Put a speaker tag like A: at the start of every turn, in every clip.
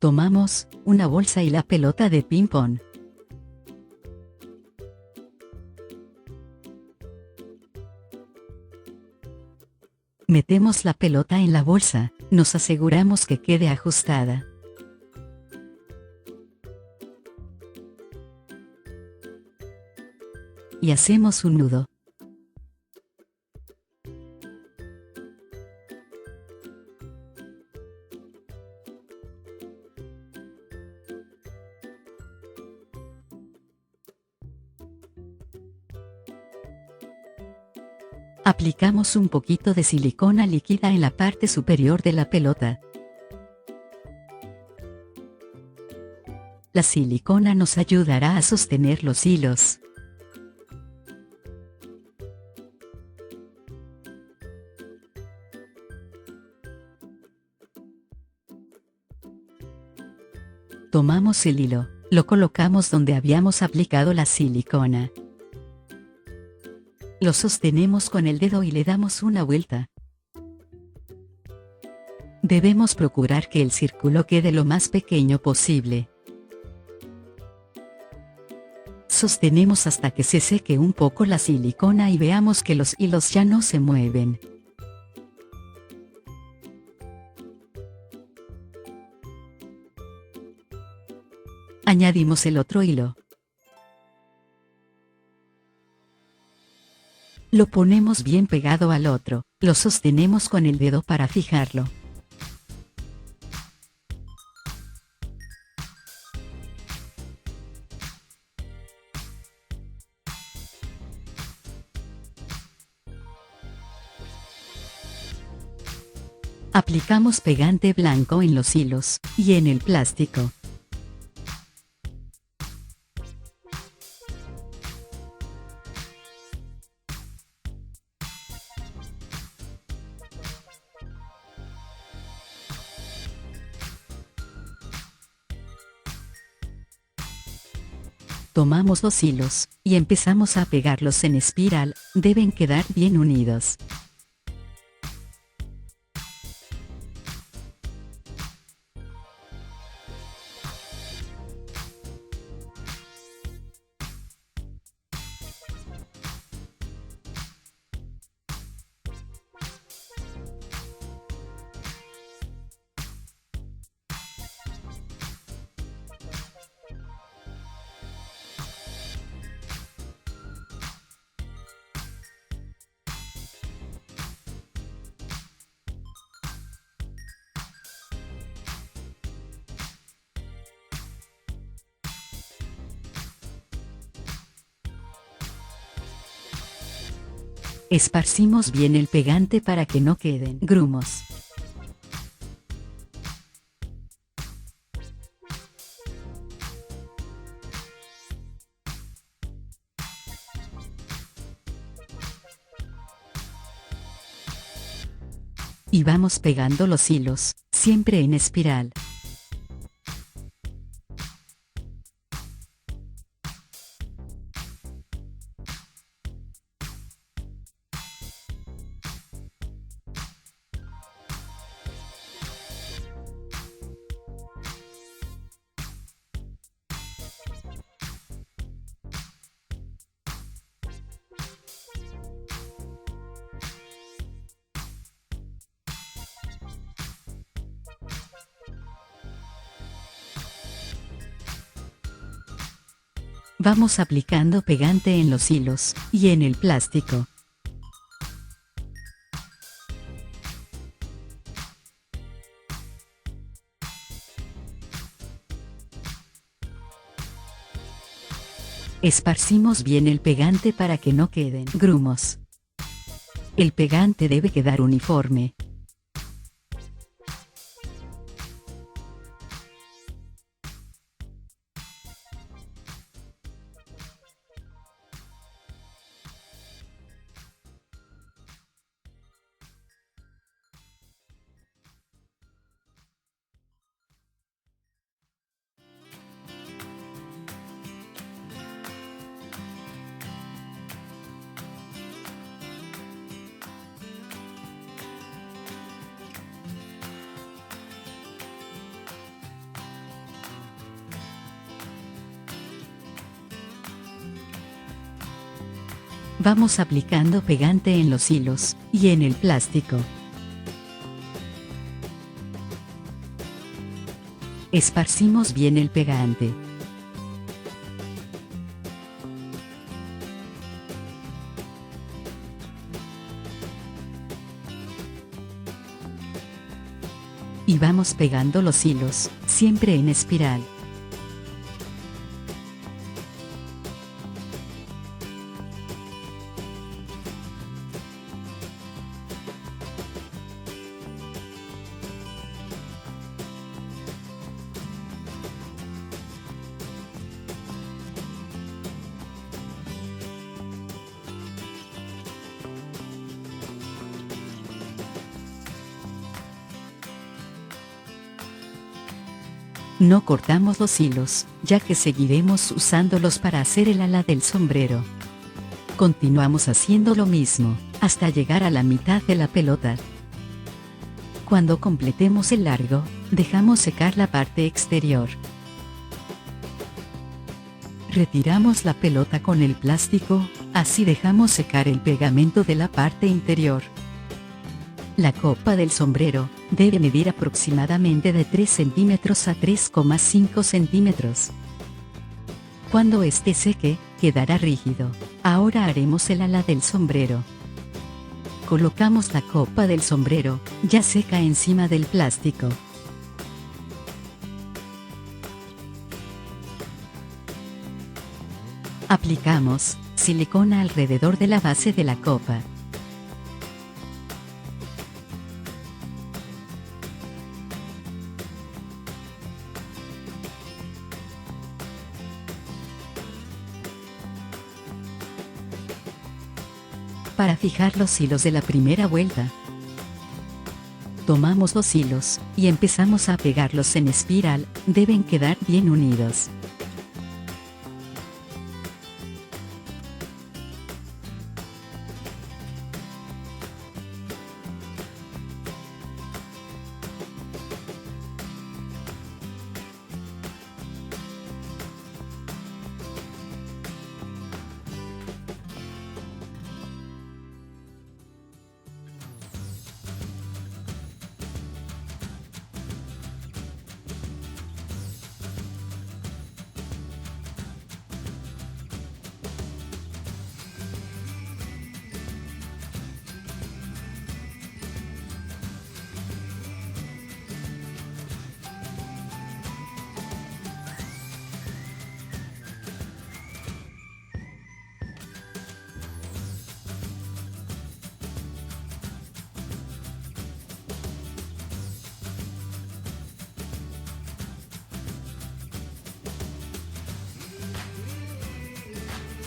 A: Tomamos una bolsa y la pelota de ping-pong. Metemos la pelota en la bolsa, nos aseguramos que quede ajustada. Y hacemos un nudo. Aplicamos un poquito de silicona líquida en la parte superior de la pelota. La silicona nos ayudará a sostener los hilos. Tomamos el hilo, lo colocamos donde habíamos aplicado la silicona. Lo sostenemos con el dedo y le damos una vuelta. Debemos procurar que el círculo quede lo más pequeño posible. Sostenemos hasta que se seque un poco la silicona y veamos que los hilos ya no se mueven. Añadimos el otro hilo. Lo ponemos bien pegado al otro, lo sostenemos con el dedo para fijarlo. Aplicamos pegante blanco en los hilos y en el plástico. Tomamos 2 hilos y empezamos a pegarlos en espiral, deben quedar bien unidos. Esparcimos bien el pegante para que no queden grumos. Y vamos pegando los hilos, siempre en espiral. Vamos aplicando pegante en los hilos y en el plástico. Esparcimos bien el pegante para que no queden grumos. El pegante debe quedar uniforme. Vamos aplicando pegante en los hilos y en el plástico. Esparcimos bien el pegante. Y vamos pegando los hilos, siempre en espiral. No cortamos los hilos, ya que seguiremos usándolos para hacer el ala del sombrero. Continuamos haciendo lo mismo, hasta llegar a la mitad de la pelota. Cuando completemos el largo, dejamos secar la parte exterior. Retiramos la pelota con el plástico, así dejamos secar el pegamento de la parte interior. La copa del sombrero debe medir aproximadamente de 3 centímetros a 3,5 centímetros. Cuando este seque, quedará rígido. Ahora haremos el ala del sombrero. Colocamos la copa del sombrero, ya seca encima del plástico. Aplicamos silicona alrededor de la base de la copa. Para fijar los hilos de la primera vuelta, tomamos los hilos y empezamos a pegarlos en espiral, deben quedar bien unidos.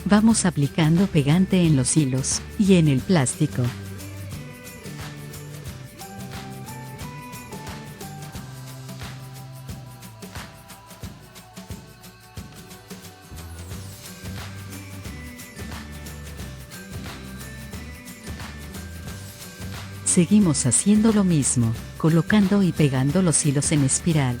A: Vamos aplicando pegante en los hilos y en el plástico. Seguimos haciendo lo mismo, colocando y pegando los hilos en espiral.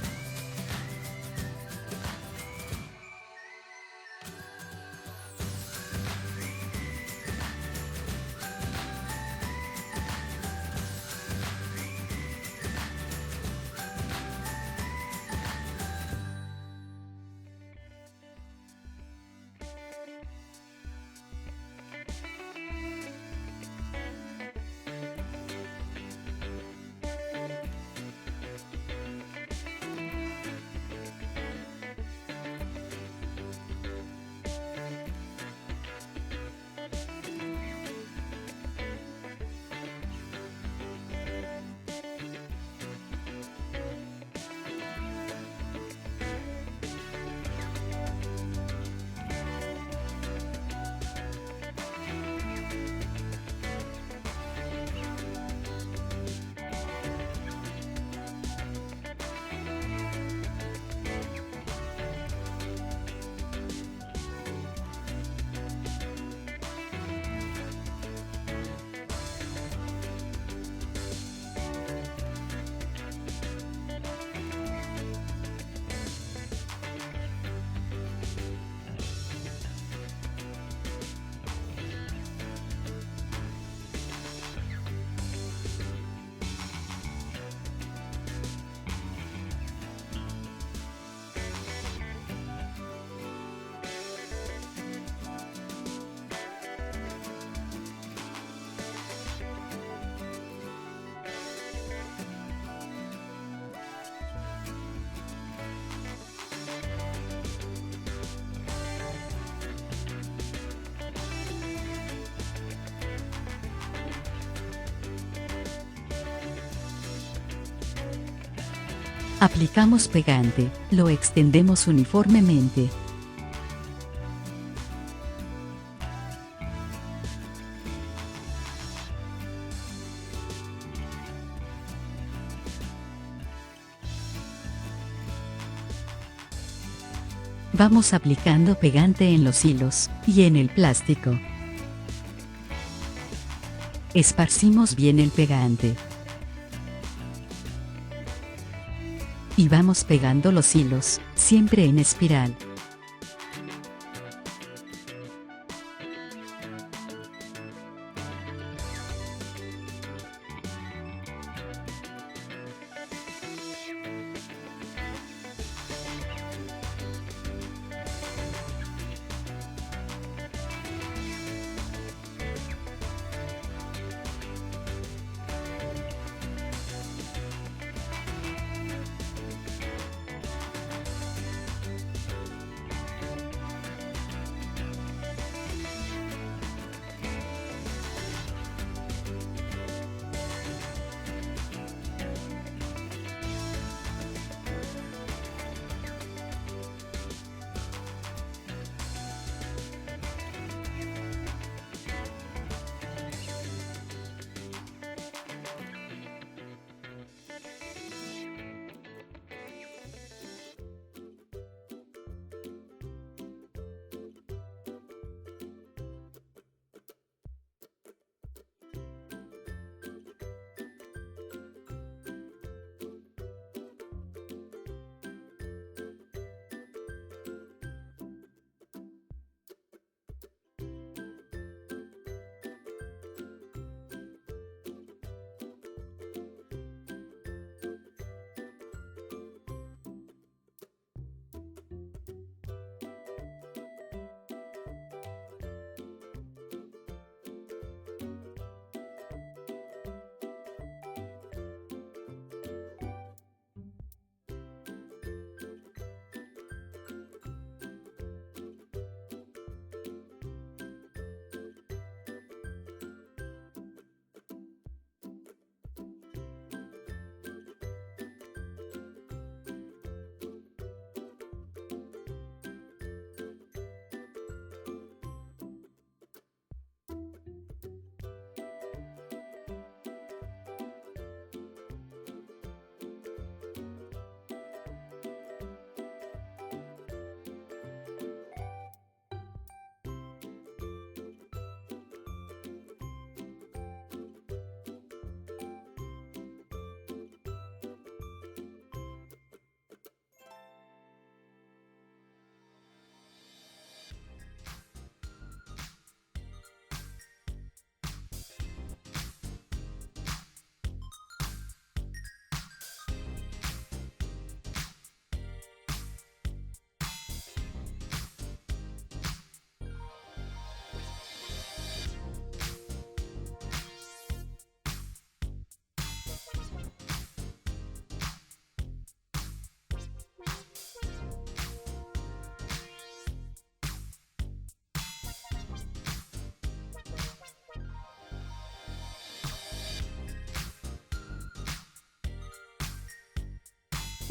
A: Aplicamos pegante, lo extendemos uniformemente. Vamos aplicando pegante en los hilos y en el plástico. Esparcimos bien el pegante. Y vamos pegando los hilos, siempre en espiral.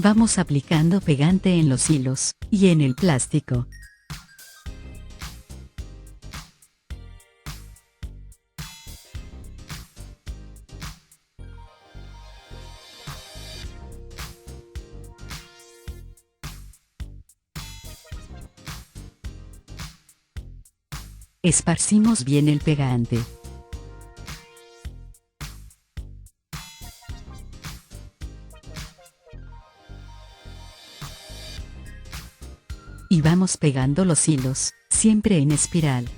A: Vamos aplicando pegante en los hilos y en el plástico. Esparcimos bien el pegante. Y vamos pegando los hilos, siempre en espiral.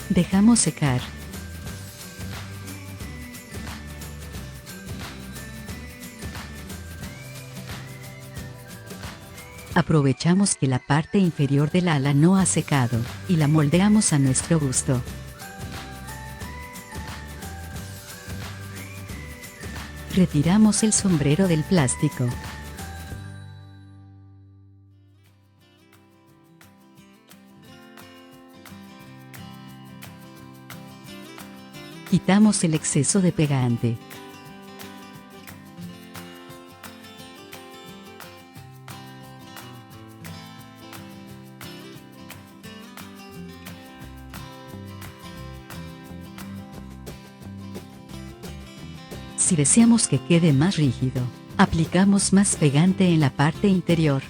A: Dejamos secar. Aprovechamos que la parte inferior del ala no ha secado, y la moldeamos a nuestro gusto. Retiramos el sombrero del plástico. Quitamos el exceso de pegante. Si deseamos que quede más rígido, aplicamos más pegante en la parte interior.